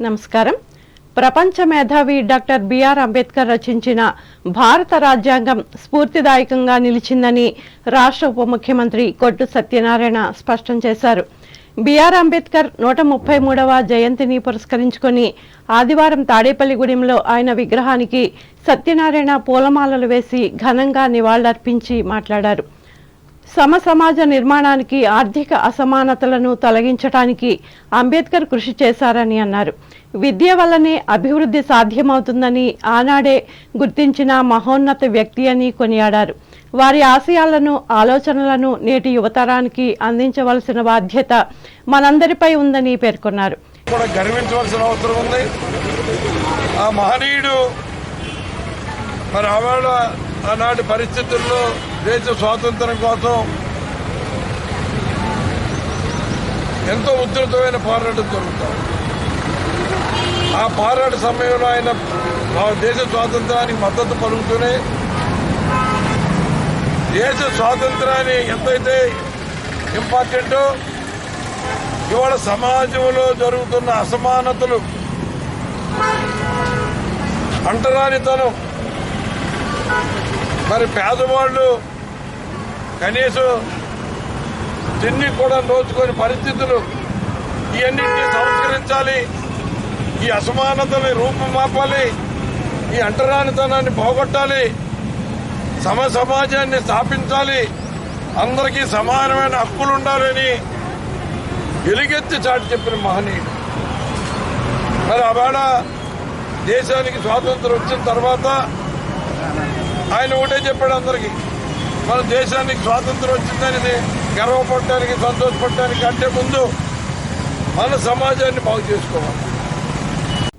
నమస్కారం. ప్రపంచ మేధావి డాక్టర్ బిఆర్ అంబేద్కర్ రచించిన భారత రాజ్యాంగం స్ఫూర్తిదాయకంగా నిలిచిందని రాష్ట్ర ఉప ముఖ్యమంత్రి కొట్టు సత్యనారాయణ స్పష్టం చేశారు. బిఆర్ అంబేద్కర్ 133వ జయంతిని పురస్కరించుకొని ఆదివారం తాడేపల్లిగూడెంలో ఆయన విగ్రహానికి సత్యనారాయణ పూలమాలలు వేసి ఘనంగా నివాళులర్పించి మాట్లాడారు. సమాజ నిర్మాణానికి ఆర్థిక అసమానతలను తొలగించడానికి అంబేద్కర్ కృషి చేశారని అన్నారు. విద్య వల్లనే అభివృద్ధి సాధ్యమవుతుందని ఆనాడే గుర్తించిన మహోన్నత వ్యక్తి అని కొనియాడారు. వారి ఆశయాలను, ఆలోచనలను నేటి యువతరానికి అందించవలసిన బాధ్యత మనందరిపై ఉందని పేర్కొన్నారు. గర్వించవలసిన అవసరం ఉంది. ఆ మహనీయుడు మరి ఆనాటి పరిస్థితుల్లో దేశ స్వాతంత్రం కోసం ఎంతో ఉధృతమైన పోరాటం జరుగుతాం. ఆ పోరాట సమయంలో ఆయన దేశ స్వాతంత్రానికి మద్దతు పలుకుతూనే దేశ స్వాతంత్రాన్ని ఎంతైతే ఇంపార్టెంటో ఇవాళ సమాజంలో జరుగుతున్న అసమానతలు, అంటరానితనం, మరి పేదవాళ్ళు కనీసం తిండి కూడా నోచుకొని పరిస్థితులు, ఇవన్నింటినీ సంస్కరించాలి, ఈ అసమానతని రూపుమాపాలి, ఈ అంటరానితనాన్ని పోగొట్టాలి, సమాజాన్ని స్థాపించాలి, అందరికీ సమానమైన హక్కులు ఉండాలని ఎలుగెత్తి చాటి చెప్పిన మహనీయుడు. మరి ఆవేళ దేశానికి స్వాతంత్రం వచ్చిన తర్వాత ఆయన ఒకటే చెప్పాడు అందరికీ, మన దేశానికి స్వాతంత్రం వచ్చిందని గర్వపడటానికి, సంతోషపడటానికి అంటే ముందు మన సమాజాన్ని బాగు చేసుకోవాలి.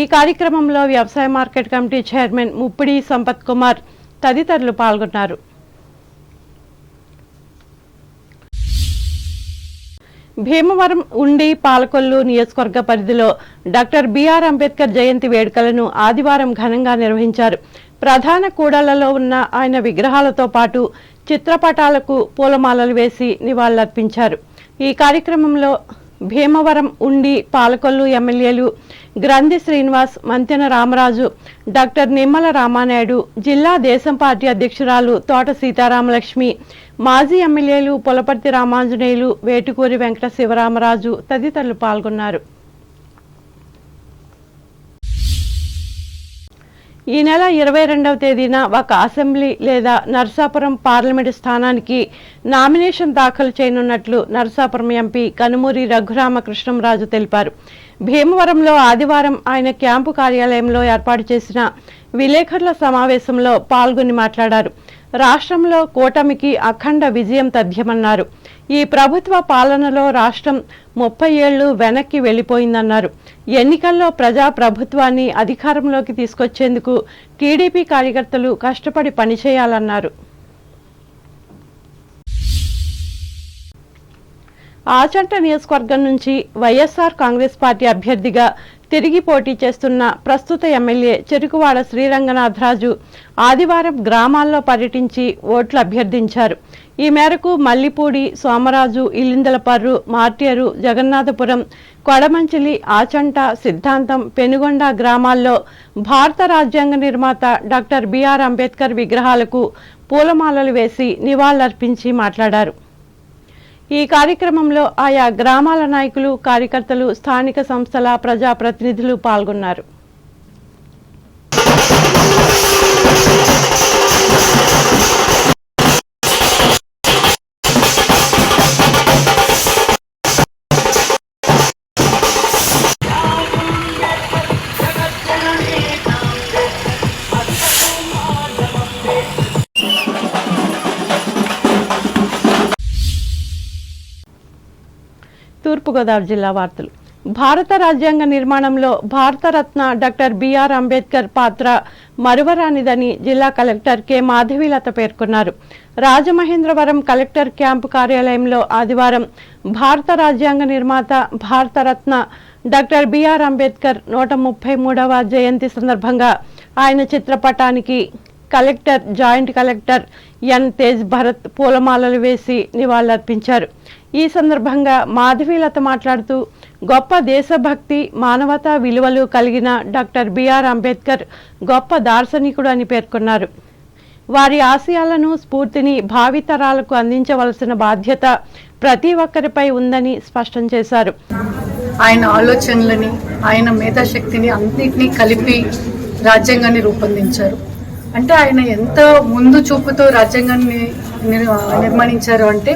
ఈ కార్యక్రమంలో వ్యవసాయ market committee chairman Muppidi Sampath Kumar తదితరులు పాల్గొన్నారు. భీమవరం ఉండి పాలకొల్లు నియోజకవర్గ పరిధిలో డాక్టర్ బిఆర్ అంబేద్కర్ జయంతి వేడుకలను ఆదివారం ఘనంగా నిర్వహించారు. ప్రధాన కూడళ్లలో ఉన్న ఆయన విగ్రహాలతో పాటు చిత్రపటాలకు పూలమాలలు వేసి నివాళులర్పించారు. ఈ కార్యక్రమంలో భీమవరం ఉండి పాలకొల్లు ఎమ్మెల్యేలు గ్రంథి శ్రీనివాస్, మంతెన రామరాజు, డాక్టర్ నిమ్మల రామానాయుడు, జిల్లా దేశం పార్టీ అధ్యక్షురాలు తోట సీతారామలక్ష్మి, మాజీ ఎమ్మెల్యేలు పులపర్తి రామాంజనేయులు, వేటుకూరి వెంకట శివరామరాజు తదితరులు పాల్గొన్నారు. ఈ నెల 22వ తేదీన ఒక అసెంబ్లీ లేదా నర్సాపురం పార్లమెంటు స్థానానికి నామినేషన్ దాఖలు చేయనున్నట్లు నర్సాపురం ఎంపీ కనుమూరి రఘురామకృష్ణంరాజు తెలిపారు. భీమవరంలో ఆదివారం ఆయన క్యాంపు కార్యాలయంలో ఏర్పాటు చేసిన విలేకరుల సమావేశంలో పాల్గొని మాట్లాడారు. రాష్ట్రంలో కూటమికి అఖండ విజయం తథ్యమన్నారు. ఈ ప్రభుత్వ పాలనలో రాష్ట్రం 30 ఏళ్లు వెనక్కి వెళ్లిపోయిందన్నారు. ఎన్నికల్లో ప్రజా ప్రభుత్వాన్ని అధికారంలోకి తీసుకొచ్చేందుకు టీడీపీ కార్యకర్తలు కష్టపడి పనిచేయాలన్నారు. ఆచంట నియోజకవర్గం నుంచి వైఎస్ఆర్ కాంగ్రెస్ పార్టీ అభ్యర్థిగా తిరిగి పోటీ చేస్తున్న ప్రస్తుత ఎమ్మెల్యే చెరుకువాడ శ్రీరంగనాథరాజు ఆదివారం గ్రామాల్లో పర్యటించి ఓట్లు అభ్యర్థించారు. ఈ మేరకు మల్లిపూడి, సోమరాజు, ఇల్లిందలపర్రు, మార్టేరు, జగన్నాథపురం, కొడమంచిలి, ఆచంట, సిద్ధాంతం, పెనుగొండ గ్రామాల్లో భారత రాజ్యాంగ నిర్మాత డాక్టర్ బిఆర్ అంబేద్కర్ విగ్రహాలకు పూలమాలలు వేసి నివాళులర్పించి మాట్లాడారు. ఈ కార్యక్రమంలో ఆయా గ్రామాల నాయకులు, కార్యకర్తలు, స్థానిక సంస్థల ప్రజాప్రతినిధులు పాల్గొన్నారు. తూర్పుగోదావరి జిల్లా వార్తలు. భారత రాజ్యాంగ నిర్మాణంలో భారతరత్న డాక్టర్ బిఆర్ అంబేద్కర్ పాత్ర మరువరానిదని జిల్లా కలెక్టర్ కె మాధవీలత పేర్కొన్నారు. రాజమహేంద్రవరం కలెక్టర్ క్యాంపు కార్యాలయంలో ఆదివారం భారత రాజ్యాంగ నిర్మాత, భారతరత్న డాక్టర్ బిఆర్ అంబేద్కర్ 133వ జయంతి సందర్భంగా ఆయన చిత్రపటానికి collector, joint collector N Tej Bharat పూలమాలలు వేసి నివాళులర్పించారు. ఈ సందర్భంగా మాధవీలత మాట్లాడుతూ గొప్ప దేశభక్తి, మానవతా విలువలు కలిగిన డాక్టర్ బిఆర్ అంబేద్కర్ గొప్ప దార్శనికుడు అని పేర్కొన్నారు. వారి ఆశయాలను, స్ఫూర్తిని భావితరాలకు అందించవలసిన బాధ్యత ప్రతి ఒక్కరిపై ఉందని స్పష్టం చేశారు. ఆయన ఆలోచనలని, ఆయన మేధాశక్తిని అన్నిటినీ కలిపి రాజ్యాంగాన్ని రూపొందించారు. అంటే ఆయన ఎంత ముందు చూపుతో రాజ్యాంగాన్ని నిర్మాణించారు అంటే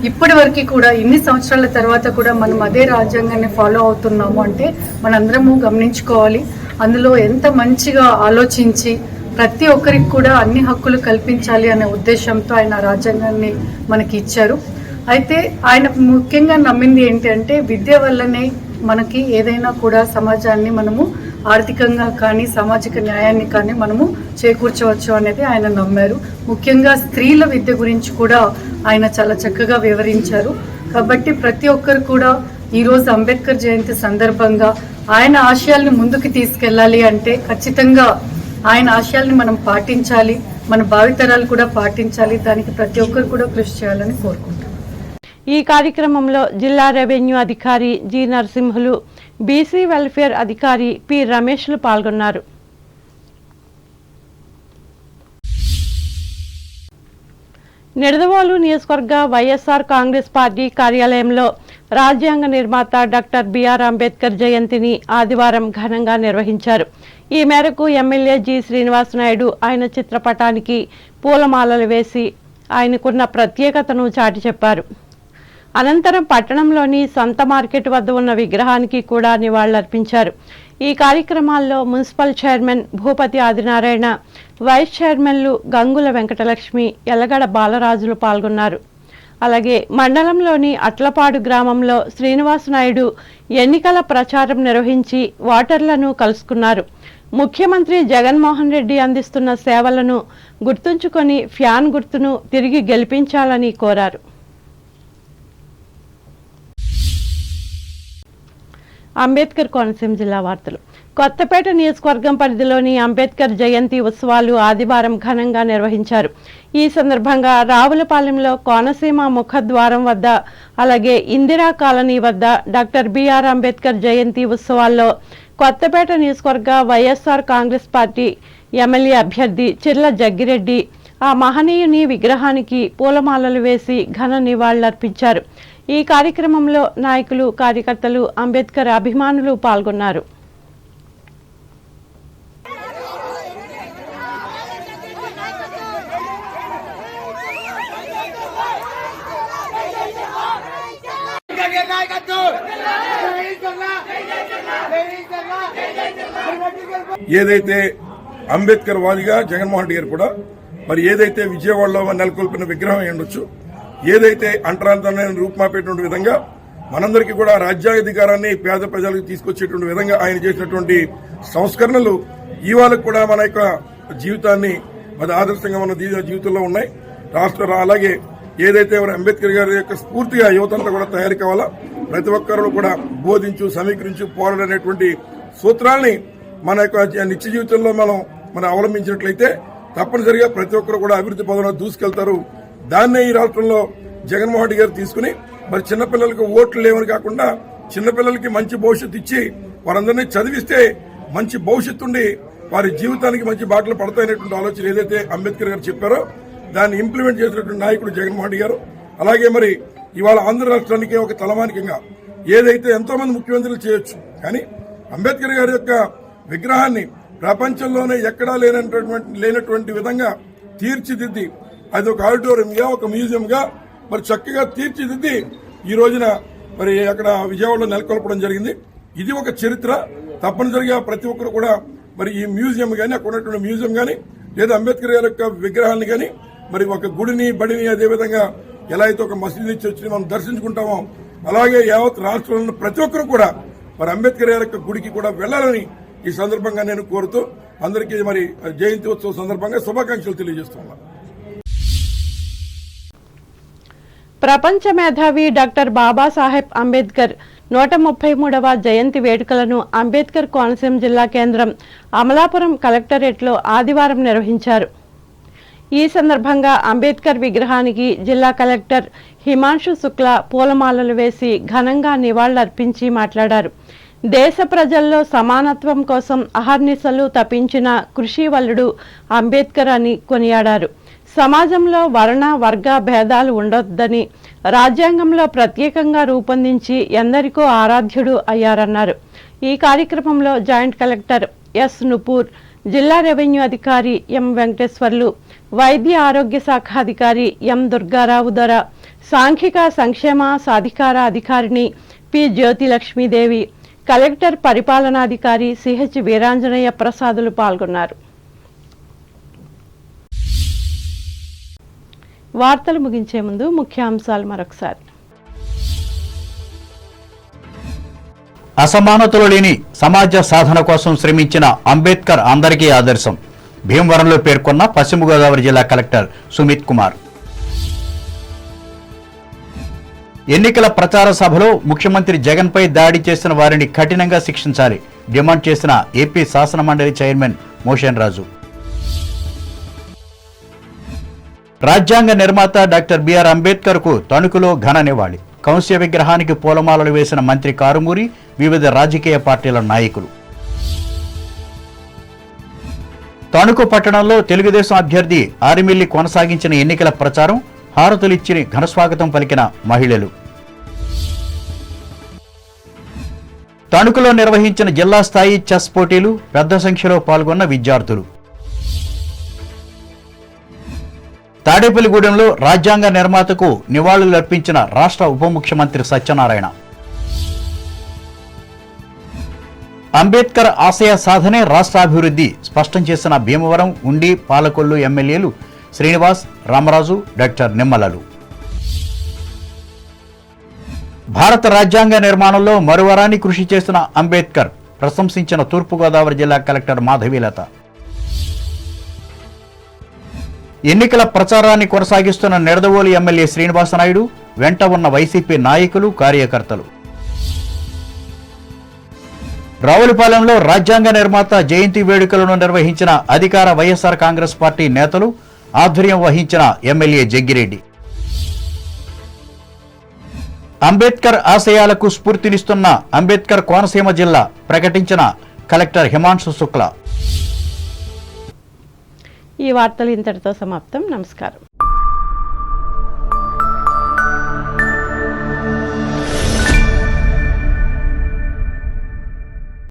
ఇప్పటి వరకు కూడా ఇన్ని సంవత్సరాల తర్వాత కూడా మనం అదే రాజ్యాంగాన్ని ఫాలో అవుతున్నాము అంటే మనందరము గమనించుకోవాలి. అందులో ఎంత మంచిగా ఆలోచించి ప్రతి ఒక్కరికి కూడా అన్ని హక్కులు కల్పించాలి అనే ఉద్దేశంతో ఆయన రాజ్యాంగాన్ని మనకి ఇచ్చారు. అయితే ఆయన ముఖ్యంగా నమ్మింది ఏంటి అంటే విద్య వల్లనే మనకి ఏదైనా కూడా సమాజాన్ని మనము ఆర్థికంగా కానీ సామాజిక న్యాయాన్ని కానీ మనము చేకూర్చవచ్చు అనేది ఆయన నమ్మారు. ముఖ్యంగా స్త్రీల విద్య గురించి కూడా ఆయన చాలా చక్కగా వివరించారు. కాబట్టి ప్రతి ఒక్కరు కూడా ఈరోజు అంబేద్కర్ జయంతి సందర్భంగా ఆయన ఆశయాల్ని ముందుకు తీసుకెళ్ళాలి అంటే ఖచ్చితంగా ఆయన ఆశయాల్ని మనం పాటించాలి, మన భావితరాలు కూడా పాటించాలి. దానికి ప్రతి ఒక్కరు కూడా కృషి చేయాలని కోరుకుంటున్నాం. ఈ కార్యక్రమంలో జిల్లా రెవెన్యూ అధికారి జి నరసింహులు, బీసీ వెల్ఫేర్ అధికారి పి రమేష్లు పాల్గొన్నారు. నిడదవోలు నియోజకవర్గ వైఎస్ఆర్ కాంగ్రెస్ పార్టీ కార్యాలయంలో రాజ్యాంగ నిర్మాత డాక్టర్ బిఆర్ అంబేద్కర్ జయంతిని ఆదివారం ఘనంగా నిర్వహించారు. ఈ మేరకు ఎమ్మెల్యే జి శ్రీనివాస్ నాయుడు ఆయన చిత్రపటానికి పూలమాలలు వేసి ఆయనకున్న ప్రత్యేకతను చాటి చెప్పారు. అనంతరం పట్టణంలోని సంత మార్కెట్ వద్ద ఉన్న విగ్రహానికి కూడా నివాళులర్పించారు. ఈ కార్యక్రమాల్లో municipal chairman Bhupathi Adinarayana, vice చైర్మన్లు గంగుల వెంకటలక్ష్మి, ఎల్లగడ బాలరాజులు పాల్గొన్నారు. అలాగే మండలంలోని అట్లపాడు గ్రామంలో శ్రీనివాస్ నాయుడు ఎన్నికల ప్రచారం నిర్వహించి ఓటర్లను కలుసుకున్నారు. ముఖ్యమంత్రి జగన్మోహన్ రెడ్డి అందిస్తున్న సేవలను గుర్తుంచుకొని ఫ్యాన్ గుర్తును తిరిగి గెలిపించాలని కోరారు. అంబేద్కర్ కోనసీమ జిల్లా వార్తలు. కొత్తపేట నియోజకవర్గం పరిధిలోని అంబేద్కర్ జయంతి ఉత్సవాలు ఆదివారం ఘనంగా నిర్వహించారు. ఈ సందర్భంగా రావులపాలెంలో కోనసీమ ముఖద్వారం వద్ద, అలాగే ఇందిరా కాలనీ వద్ద డాక్టర్ బిఆర్ అంబేద్కర్ జయంతి ఉత్సవాల్లో కొత్తపేట నియోజకవర్గ వైఎస్ఆర్ కాంగ్రెస్ పార్టీ ఎమ్మెల్యే అభ్యర్థి చిర్ల జగ్గిరెడ్డి ఆ మహనీయుని విగ్రహానికి పూలమాలలు వేసి ఘన నివాళులర్పించారు. ఈ కార్యక్రమంలో నాయకులు, కార్యకర్తలు, అంబేద్కర్ అభిమానులు పాల్గొన్నారు. ఏదైతే అంబేద్కర్ వాదిగా జగన్మోహన్ రెడ్డి గారు కూడా మరి ఏదైతే విజయవాడలో నెలకొల్పిన విగ్రహం ఉండొచ్చు, ఏదైతే అంటరాంతరాన్ని రూపుమాపేటువంటి విధంగా మనందరికీ కూడా రాజ్యాధికారాన్ని పేద ప్రజలకు తీసుకొచ్చేటువంటి విధంగా ఆయన చేసినటువంటి సంస్కరణలు ఇవాళ కూడా మన యొక్క జీవితాన్ని మరి ఆదర్శంగా మన జీవితంలో ఉన్నాయి. అలాగే ఏదైతే అంబేద్కర్ గారి యొక్క స్ఫూర్తిగా యువతంతా కూడా తయారు కావాలా, ప్రతి ఒక్కరు కూడా బోధించు, సమీకరించు, పోరాడనేటువంటి సూత్రాల్ని మన యొక్క నిత్య జీవితంలో మనం అవలంబించినట్లయితే తప్పనిసరిగా ప్రతి ఒక్కరు కూడా అభివృద్ధి పదంలో దూసుకెళ్తారు. దాన్నే ఈ రాష్ట్రంలో జగన్మోహన్ రెడ్డి గారు తీసుకుని మరి చిన్నపిల్లలకు ఓట్లు లేవని కాకుండా చిన్నపిల్లలకి మంచి భవిష్యత్తు ఇచ్చి వారందరినీ చదివిస్తే మంచి భవిష్యత్తు ఉండి వారి జీవితానికి మంచి బాటలు పడతాయనేటువంటి ఆలోచన ఏదైతే అంబేద్కర్ గారు చెప్పారో దాన్ని ఇంప్లిమెంట్ చేసినటువంటి నాయకుడు జగన్మోహన్ రెడ్డి గారు. అలాగే మరి ఇవాళ ఆంధ్ర రాష్ట్రానికి ఒక తలమానికంగా ఏదైతే ఎంతో మంది ముఖ్యమంత్రులు చేయొచ్చు, కానీ అంబేద్కర్ గారి యొక్క విగ్రహాన్ని ప్రపంచంలోనే ఎక్కడా లేనటువంటి విధంగా తీర్చిదిద్ది అది ఒక ఆడిటోరియంగా, ఒక మ్యూజియంగా మరి చక్కగా తీర్చిదిద్ది ఈ రోజున మరి అక్కడ విజయవాడలో నెలకొల్పడం జరిగింది. ఇది ఒక చరిత్ర. తప్పనిసరిగా ప్రతి ఒక్కరు కూడా మరి ఈ మ్యూజియం కానీ, అక్కడ ఉన్నటువంటి మ్యూజియం కానీ, లేదా అంబేద్కర్ గారి యొక్క విగ్రహాన్ని కానీ, మరి ఒక గుడిని, బడిని, అదేవిధంగా ఎలా అయితే ఒక మసీదు చర్చిని మనం దర్శించుకుంటామో అలాగే యావత్ రాష్ట్రంలో ప్రతి ఒక్కరు కూడా మరి అంబేద్కర్ గారి యొక్క గుడికి కూడా వెళ్లాలని ఈ సందర్భంగా నేను కోరుతూ అందరికీ మరి జయంతి ఉత్సవం సందర్భంగా శుభాకాంక్షలు తెలియజేస్తున్నాను. ప్రపంచ మేధావి డాక్టర్ బాబాసాహెబ్ అంబేద్కర్ 133వ జయంతి వేడుకలను అంబేద్కర్ కోనసీమ జిల్లా కేంద్రం అమలాపురం కలెక్టరేట్లో ఆదివారం నిర్వహించారు. ఈ సందర్భంగా అంబేద్కర్ విగ్రహానికి జిల్లా కలెక్టర్ హిమాంశు శుక్లా పూలమాలలు వేసి ఘనంగా నివాళులర్పించి మాట్లాడారు. దేశ ప్రజల్లో సమానత్వం కోసం అహర్నిశలు తపించిన కృషివలుడు అంబేద్కర్ అని కొనియాడారు. సమాజంలో వర్ణ వర్గ భేదాలు ఉండొద్దని రాజ్యాంగంలో ప్రత్యేకంగా రూపొందించి ఎందరికో ఆరాధ్యుడు అయ్యారన్నారు. ఈ కార్యక్రమంలో జాయింట్ కలెక్టర్ ఎస్ నుపూర్, జిల్లా రెవెన్యూ అధికారి ఎం వెంకటేశ్వర్లు, వైద్య ఆరోగ్య శాఖ అధికారి ఎం దుర్గారావు దొర, సాంఘిక సంక్షేమ సాధికార అధికారిని పి జ్యోతిలక్ష్మీదేవి, కలెక్టర్ పరిపాలనాధికారి సిహెచ్ వీరాంజనేయ ప్రసాదులు పాల్గొన్నారు. వార్తలు ముగించే ముందు ముఖ్యాంశాలు మరొకసారి. అసమానతలు లేని సమాజ సాధన కోసం శ్రమించిన అంబేద్కర్ అందరికీ ఆదర్శం. భీమవరంలో పేర్కొన్న పశ్చిమ గోదావరి జిల్లా కలెక్టర్ సుమిత్ కుమార్. ఎన్నికల ప్రచార సభలో ముఖ్యమంత్రి జగన్పై దాడి చేసిన వారిని కఠినంగా శిక్షించాలి డిమాండ్ చేసిన ఏపీ శాసనమండలి చైర్మన్ మోషన్ రాజు. రాజ్యాంగ నిర్మాత డాక్టర్ బిఆర్ అంబేద్కర్ కు తణుకులో ఘన నివాళి. కౌన్సియ విగ్రహానికి పూలమాలలు వేసిన మంత్రి కారుమూరి, వివిధ రాజకీయ పార్టీల నాయకులు. తణుకు పట్టణంలో తెలుగుదేశం అభ్యర్థి ఆరిమిల్లి కొనసాగించిన ఎన్నికల ప్రచారం, హారతులిచ్చి ఘనస్వాగతం పలికిన మహిళలు. తణుకులో నిర్వహించిన జిల్లా స్థాయి చెస్ పోటీలు, పెద్ద సంఖ్యలో పాల్గొన్న విద్యార్థులు. తాడేపల్లిగూడెంలో రాజ్యాంగ నిర్మాతకు నివాళులర్పించిన రాష్ట్ర ఉప ముఖ్యమంత్రి సత్యనారాయణ. అంబేద్కర్ ఆశయ సాధనే రాష్ట్రాభివృద్ధి స్పష్టం చేసిన భీమవరం, ఉండి, పాలకొల్లు ఎమ్మెల్యేలు శ్రీనివాస్, రామరాజు, డాక్టర్ నిమ్మలలు. భారత రాజ్యాంగ నిర్మాణంలో మరువరాని కృషి చేసిన అంబేద్కర్ ప్రశంసించిన తూర్పుగోదావరి జిల్లా కలెక్టర్ మాధవీలత. ఎన్నికల ప్రచారాన్ని కొనసాగిస్తున్న నిడదవోలు ఎమ్మెల్యే శ్రీనివాసనాయుడు, వెంట ఉన్న వైసీపీ నాయకులు, కార్యకర్తలు. రావులపాలెంలో రాజ్యాంగ నిర్మాత జయంతి వేడుకలను నిర్వహించిన అధికార వైఎస్ఆర్ కాంగ్రెస్ పార్టీ నేతలు, ఆధ్వర్యం వహించిన ఎమ్మెల్యే జగ్గిరెడ్డి. అంబేద్కర్ ఆశయాలకు స్ఫూర్తినిస్తున్న అంబేద్కర్ కోనసీమ జిల్లా ప్రకటించిన కలెక్టర్ హిమాంశు శుక్లా. ఈ వార్తలు ఇంతటితో సమాప్తం. నమస్కారం.